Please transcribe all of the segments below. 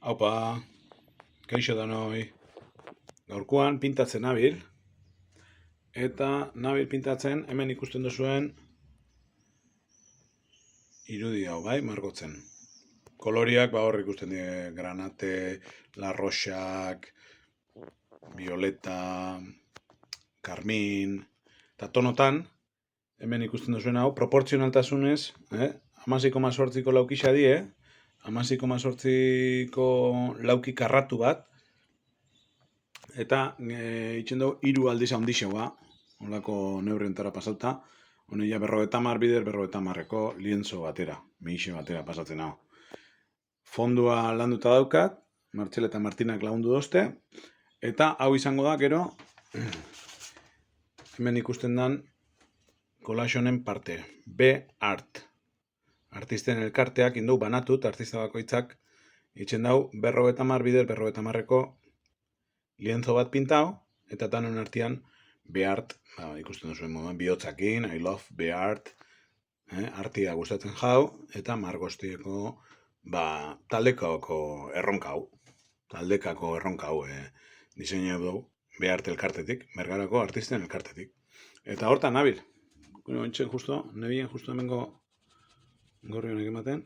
Haupa, kaixo danoi. Gaurkoan pintatzen nabil. Eta nabil pintatzen, hemen ikusten duzuen irudi hau, bai, margotzen. Koloriak, hor ikusten die, granate, larroxak, violeta, karmin, eta tonotan, hemen ikusten duzuen hau, proportzionaltasunez, 16,8ko laukisa die, 16,8ko lauki karratu bat, eta itxen dugu 3 aldiz handixegoa, holako neurrientara pasauta, honeia 50 bider 50ko lienzo batera, mixe batera pasatzen hau. Fondua landuta daukat, Martxel eta Martinak lagundu dozte, eta hau izango da, gero, hemen ikusten dan collage honen parte, B-Art. Artisten elkarteak induk banatut, artista bakoitzak itxen dau 50 bider 50ko lienzo bat pintau, eta danon artean B-Art, ikusten duzuen moduan, bihotzakin, I love B-Art, artia gustatzen jau, eta margostieko taldekako erronka hau diseinatu dugu B-Art elkartetik, Bergarako artisten elkartetik. Eta hortan nabil, nebien justo hemengo gorri honek ematen.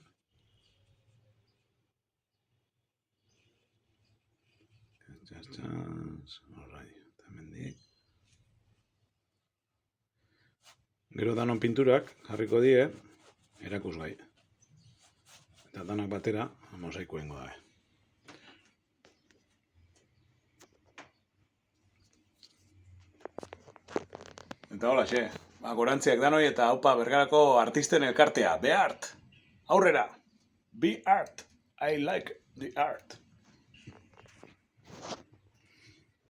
Gero danon pinturak jarriko die, erakusgai. Eta danak batera, mosaiko ingo dabe. Eta hola, gorantziak danoi eta haupa Bergarako artisten elkartea, B-Art. Aurrera, B-Art, I like the art.